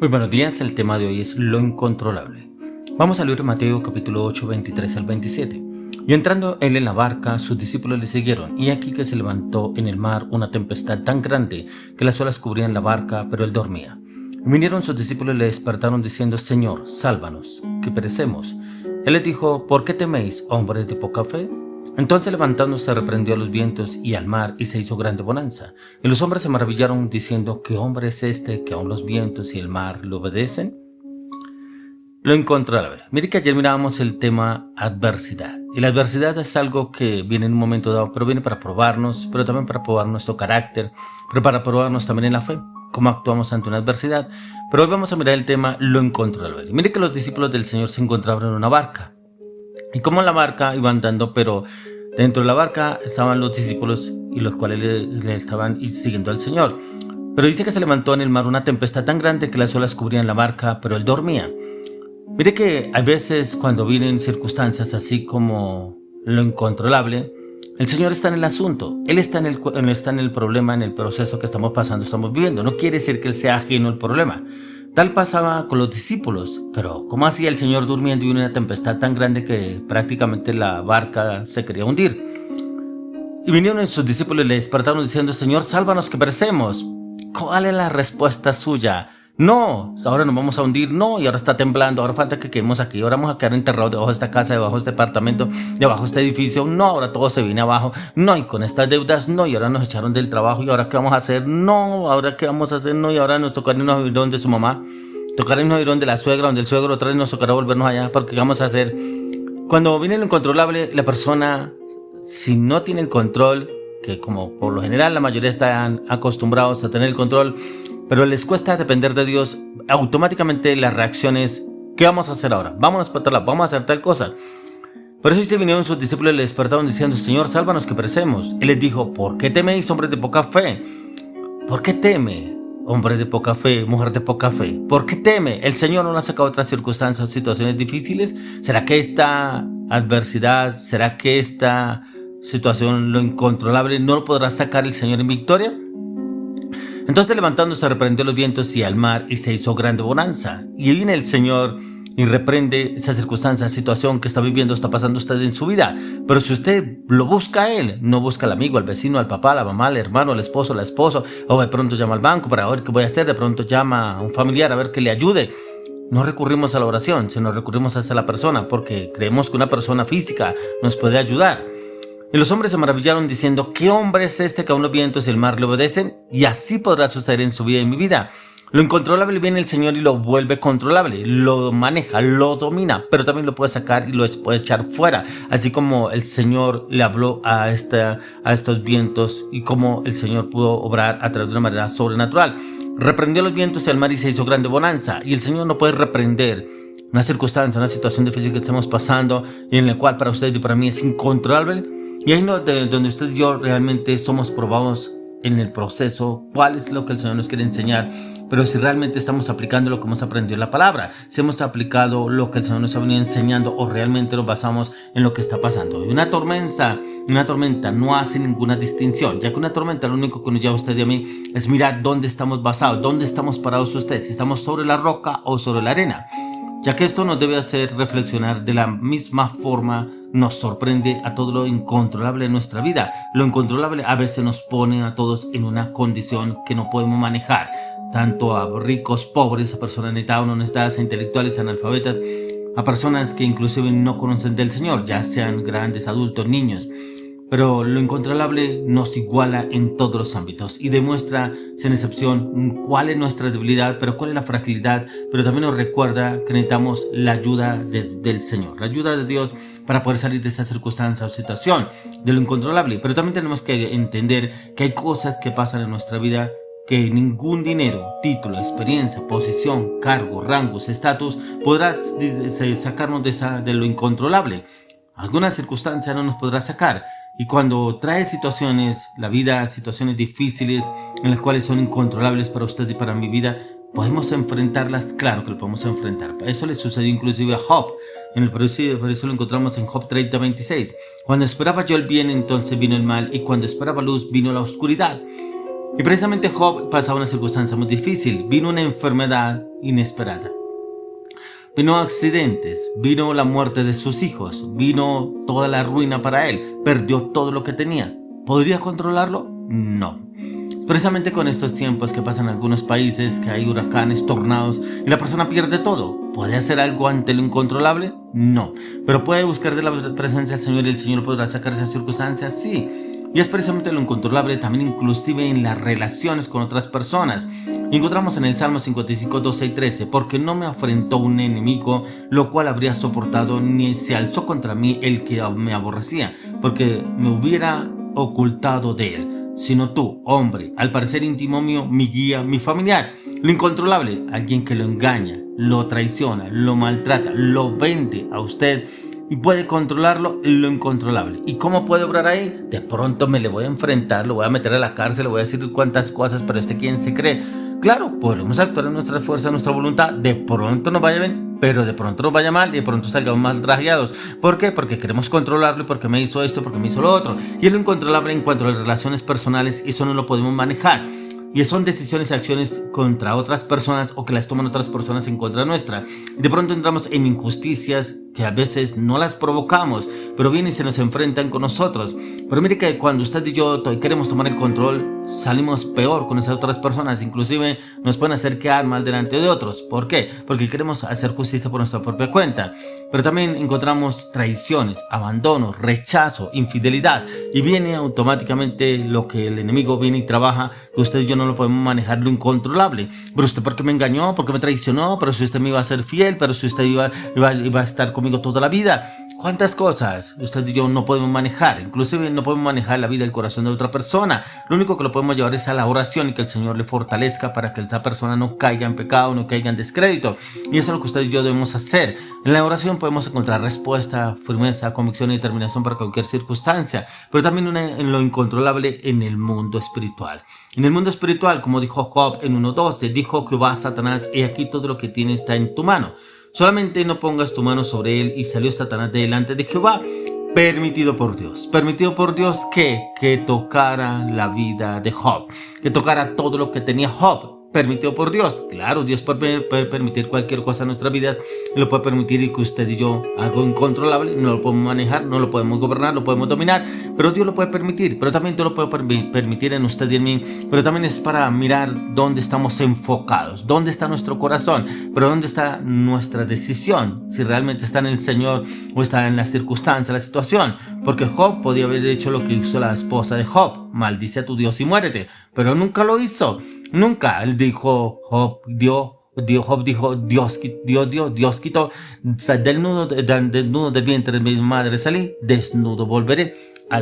Muy buenos días, el tema de hoy es lo incontrolable. Vamos a leer Mateo capítulo 8, 23 al 27. Y entrando él en la barca, sus discípulos le siguieron, y aquí que se levantó en el mar una tempestad tan grande que las olas cubrían la barca, pero él dormía. Y vinieron sus discípulos y le despertaron diciendo: Señor, sálvanos, que perecemos. Él les dijo: ¿Por qué teméis, hombres de poca fe? Entonces levantándose reprendió a los vientos y al mar, y se hizo grande bonanza. Y los hombres se maravillaron diciendo: ¿Qué hombre es este que aun los vientos y el mar le obedecen? Lo incontrolable. Mire que ayer mirábamos el tema adversidad. Y la adversidad es algo que viene en un momento dado, pero viene para probarnos, pero también para probar nuestro carácter, pero para probarnos también en la fe, cómo actuamos ante una adversidad. Pero hoy vamos a mirar el tema lo incontrolable. Mire que los discípulos del Señor se encontraban en una barca. Y como en la barca iban andando, pero dentro de la barca estaban los discípulos y los cuales le estaban siguiendo al Señor. Pero dice que se levantó en el mar una tempestad tan grande que las olas cubrían la barca, pero él dormía. Mire que a veces cuando vienen circunstancias así como lo incontrolable, el Señor está en el asunto. Él está en el problema, en el proceso que estamos pasando, estamos viviendo. No quiere decir que Él sea ajeno al problema. Tal pasaba con los discípulos, pero ¿cómo hacía el Señor durmiendo y vino una tempestad tan grande que prácticamente la barca se quería hundir? Y vinieron sus discípulos y le despertaron diciendo: Señor, sálvanos que perecemos. ¿Cuál es la respuesta suya? No, ahora nos vamos a hundir, no, y ahora está temblando, ahora falta que quedemos aquí, ahora vamos a quedar enterrados debajo de esta casa, debajo de este apartamento, debajo de este edificio, no, ahora todo se viene abajo, no, y con estas deudas, no, y ahora nos echaron del trabajo, y ahora qué vamos a hacer, no, ahora qué vamos a hacer, no, y ahora nos tocará irnos a vivir donde su mamá, tocará irnos a vivir donde la suegra, donde el suegro, otra vez nos tocará volvernos allá, porque qué vamos a hacer. Cuando viene lo incontrolable, la persona, si no tiene el control, que como por lo general la mayoría están acostumbrados a tener el control, pero les cuesta depender de Dios, automáticamente la reacción es: ¿qué vamos a hacer ahora? Vamos a despertarla, vamos a hacer tal cosa. Por eso dice: vinieron sus discípulos y le despertaron diciendo: Señor, sálvanos que perecemos. Él les dijo: ¿por qué teméis, hombres de poca fe? ¿Por qué teme, hombre de poca fe, mujer de poca fe? ¿Por qué teme? ¿El Señor no nos ha sacado otras circunstancias o situaciones difíciles? ¿Será que esta adversidad, será que esta situación, lo incontrolable, no lo podrá sacar el Señor en victoria? Entonces levantándose reprendió los vientos y al mar, y se hizo grande bonanza. Y viene el Señor y reprende esa circunstancia, situación que está viviendo, está pasando usted en su vida. Pero si usted lo busca a Él, no busca al amigo, al vecino, al papá, a la mamá, al hermano, al esposo, la esposa, o de pronto llama al banco para ver qué voy a hacer, de pronto llama a un familiar a ver que le ayude. No recurrimos a la oración, sino recurrimos hacia la persona, porque creemos que una persona física nos puede ayudar. Y los hombres se maravillaron diciendo: ¿qué hombre es este que aun los vientos y el mar le obedecen? Y así podrá suceder en su vida y en mi vida. Lo incontrolable viene el Señor y lo vuelve controlable, lo maneja, lo domina, pero también lo puede sacar y lo puede echar fuera. Así como el Señor le habló a estos vientos y como el Señor pudo obrar a través de una manera sobrenatural. Reprendió los vientos y el mar y se hizo grande bonanza. Y el Señor no puede reprender una circunstancia, una situación difícil que estamos pasando y en la cual para usted y para mí es incontrolable. Y ahí donde usted y yo realmente somos probados en el proceso, cuál es lo que el Señor nos quiere enseñar, pero si realmente estamos aplicando lo que hemos aprendido en la palabra, si hemos aplicado lo que el Señor nos ha venido enseñando o realmente nos basamos en lo que está pasando. Y una tormenta no hace ninguna distinción, ya que una tormenta lo único que nos lleva a usted y a mí es mirar dónde estamos basados, dónde estamos parados usted, si estamos sobre la roca o sobre la arena. Ya que esto nos debe hacer reflexionar de la misma forma, nos sorprende a todo lo incontrolable en nuestra vida. Lo incontrolable a veces nos pone a todos en una condición que no podemos manejar, tanto a ricos, pobres, a personas necesitadas o no necesitadas, a intelectuales, a analfabetas, a personas que inclusive no conocen del Señor, ya sean grandes, adultos, niños. Pero lo incontrolable nos iguala en todos los ámbitos y demuestra sin excepción cuál es nuestra debilidad, pero cuál es la fragilidad, pero también nos recuerda que necesitamos la ayuda del Señor, la ayuda de Dios para poder salir de esa circunstancia o situación de lo incontrolable. Pero también tenemos que entender que hay cosas que pasan en nuestra vida que ningún dinero, título, experiencia, posición, cargo, rangos, estatus podrá sacarnos de lo incontrolable. Alguna circunstancia no nos podrá sacar. Y cuando trae situaciones, la vida, situaciones difíciles en las cuales son incontrolables para usted y para mi vida, ¿podemos enfrentarlas? Claro que lo podemos enfrentar. Eso le sucedió inclusive a Job. Por eso lo encontramos en Job 30:26. Cuando esperaba yo el bien, entonces vino el mal, y cuando esperaba luz, vino la oscuridad. Y precisamente Job pasaba una circunstancia muy difícil. Vino una enfermedad inesperada. Vino accidentes, vino la muerte de sus hijos, vino toda la ruina para él, perdió todo lo que tenía. ¿Podría controlarlo? No. Precisamente con estos tiempos que pasan en algunos países, que hay huracanes, tornados, y la persona pierde todo. ¿Puede hacer algo ante lo incontrolable? No. ¿Pero puede buscar de la presencia del Señor y el Señor podrá sacar esas circunstancias? Sí. Y es precisamente lo incontrolable también inclusive en las relaciones con otras personas. Encontramos en el Salmo 55, 12 y 13, porque no me afrentó un enemigo, lo cual habría soportado, ni se alzó contra mí el que me aborrecía, porque me hubiera ocultado de él. Sino tú, hombre, al parecer íntimo mío, mi guía, mi familiar. Lo incontrolable, alguien que lo engaña, lo traiciona, lo maltrata, lo vende a usted y puede controlarlo, lo incontrolable. ¿Y cómo puede obrar ahí? De pronto me le voy a enfrentar, lo voy a meter a la cárcel, le voy a decir cuántas cosas, pero ¿quién se cree? Claro, podremos actuar en nuestra fuerza, en nuestra voluntad, de pronto nos vaya bien, pero de pronto nos vaya mal y de pronto salgamos mal trajeados. ¿Por qué? Porque queremos controlarlo y porque me hizo esto, porque me hizo lo otro. Y es lo incontrolable en cuanto a las relaciones personales, eso no lo podemos manejar. Y son decisiones y acciones contra otras personas o que las toman otras personas en contra nuestra. De pronto entramos en injusticias que a veces no las provocamos, pero vienen y se nos enfrentan con nosotros. Pero mire que cuando usted y yo queremos tomar el control, salimos peor con esas otras personas. Inclusive nos pueden hacer quedar mal delante de otros. ¿Por qué? Porque queremos hacer justicia por nuestra propia cuenta. Pero también encontramos traiciones, abandono, rechazo, infidelidad. Y viene automáticamente lo que el enemigo viene y trabaja, que usted y yo no lo podemos manejar, lo incontrolable. Pero usted, ¿por qué me engañó? ¿Por qué me traicionó? Pero si usted me iba a ser fiel, pero si usted iba a estar conmigo toda la vida. ¿Cuántas cosas usted y yo no podemos manejar? Inclusive no podemos manejar la vida y el corazón de otra persona. Lo único que lo podemos llevar es a la oración y que el Señor le fortalezca para que esa persona no caiga en pecado, no caiga en descrédito. Y eso es lo que usted y yo debemos hacer. En la oración podemos encontrar respuesta, firmeza, convicción y determinación para cualquier circunstancia, pero también en lo incontrolable en el mundo espiritual. En el mundo espiritual, como dijo Job en 1:12, dijo Jehová a Satanás: he aquí todo lo que tiene está en tu mano. Solamente no pongas tu mano sobre él. Y salió Satanás de delante de Jehová, permitido por Dios. Permitido por Dios que tocara la vida de Job, que tocara todo lo que tenía Job. Permitido por Dios. Claro, Dios puede permitir cualquier cosa en nuestras vidas, y lo puede permitir, y que usted y yo, algo incontrolable, no lo podemos manejar, no lo podemos gobernar, lo podemos dominar, pero Dios lo puede permitir. Pero también Dios lo puede permitir en usted y en mí, pero también es para mirar dónde estamos enfocados, dónde está nuestro corazón, pero dónde está nuestra decisión, si realmente está en el Señor o está en la circunstancia, la situación. Porque Job podía haber hecho lo que hizo la esposa de Job: maldice a tu Dios y muérete, pero nunca lo hizo. Nunca. Él dijo, Job dijo, Dios quitó, desnudo del vientre de mi madre salí, desnudo volveré a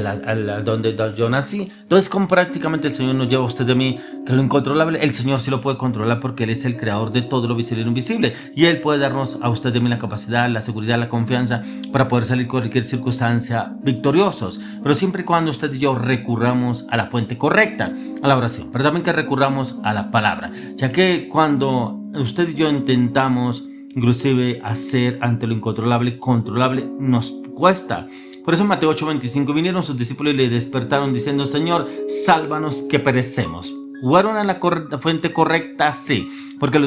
donde yo nací. Entonces, como prácticamente el Señor nos lleva a usted de mí, que lo incontrolable, el Señor sí lo puede controlar, porque Él es el creador de todo lo visible y lo invisible, y Él puede darnos a usted de mí la capacidad, la seguridad, la confianza para poder salir con cualquier circunstancia victoriosos, pero siempre y cuando usted y yo recurramos a la fuente correcta, a la oración, pero también que recurramos a la palabra, ya que cuando usted y yo intentamos inclusive hacer ante lo incontrolable, controlable nos cuesta. Por eso en Mateo 8:25 vinieron sus discípulos y le despertaron diciendo: Señor, sálvanos que perecemos. ¿Fueron a la fuente correcta? Sí, porque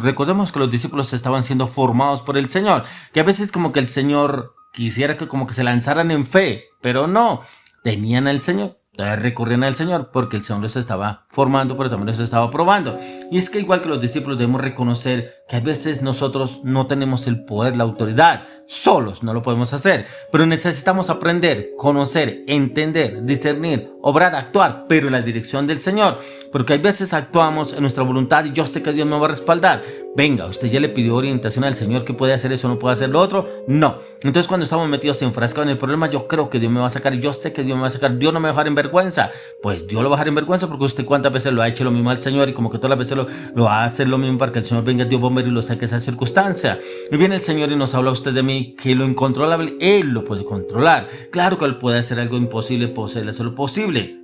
recordemos que los discípulos estaban siendo formados por el Señor, que a veces como que el Señor quisiera que como que se lanzaran en fe, pero no, tenían al Señor. Entonces recurrían al Señor porque el Señor los estaba formando, pero también los estaba probando. Y es que igual que los discípulos debemos reconocer que a veces nosotros no tenemos el poder, la autoridad, solos no lo podemos hacer, pero necesitamos aprender, conocer, entender, discernir, obrar, actuar, pero en la dirección del Señor, porque hay veces actuamos en nuestra voluntad y yo sé que Dios me va a respaldar. Venga, usted ya le pidió orientación al Señor, que puede hacer eso, no puede hacer lo otro, no. Entonces cuando estamos metidos enfrascados en el problema, yo creo que Dios me va a sacar, y yo sé que Dios me va a sacar, Dios no me va a dejar en vergüenza. Pues Dios lo va a dejar en vergüenza, porque usted cuántas veces lo ha hecho lo mismo al Señor, y como que todas las veces lo va a hacer lo mismo para que el Señor venga, Dios bomber, y lo saque esa circunstancia. Y viene el Señor y nos habla a usted de mí, que lo incontrolable Él lo puede controlar. Claro que Él puede hacer algo imposible, puede hacer lo posible,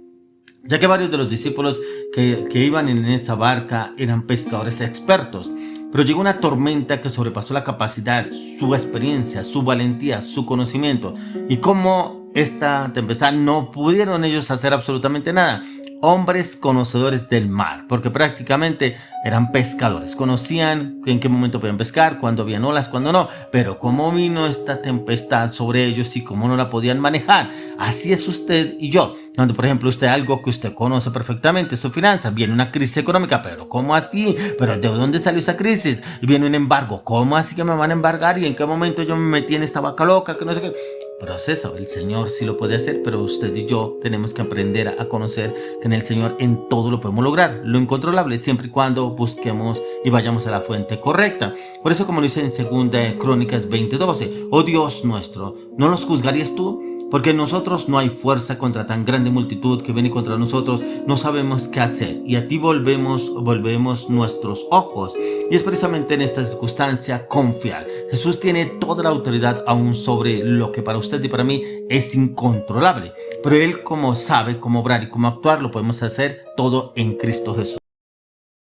ya que varios de los discípulos que iban en esa barca eran pescadores expertos. Pero llegó una tormenta que sobrepasó la capacidad, su experiencia, su valentía, su conocimiento. Y como esta tempestad no pudieron ellos hacer absolutamente nada. hombres conocedores del mar, porque prácticamente eran pescadores, conocían en qué momento podían pescar, cuándo habían olas, cuándo no, pero cómo vino esta tempestad sobre ellos y cómo no la podían manejar. Así es usted y yo, cuando por ejemplo usted algo que usted conoce perfectamente, es su finanza, viene una crisis económica, pero ¿cómo así? ¿Pero de dónde salió esa crisis? Y viene un embargo, ¿cómo así que me van a embargar? ¿Y en qué momento yo me metí en esta vaca loca? Que no sé qué. Proceso, el Señor sí lo puede hacer, pero usted y yo tenemos que aprender a conocer que en el Señor en todo lo podemos lograr, lo incontrolable, siempre y cuando busquemos y vayamos a la fuente correcta. Por eso, como dice en 2 Crónicas 20:12, oh Dios nuestro, ¿no los juzgarías tú? Porque en nosotros no hay fuerza contra tan grande multitud que viene contra nosotros, no sabemos qué hacer, y a ti volvemos nuestros ojos. Y es precisamente en esta circunstancia confiar. Jesús tiene toda la autoridad aún sobre lo que para usted y para mí es incontrolable, pero Él, como sabe cómo obrar y cómo actuar, lo podemos hacer todo en Cristo Jesús.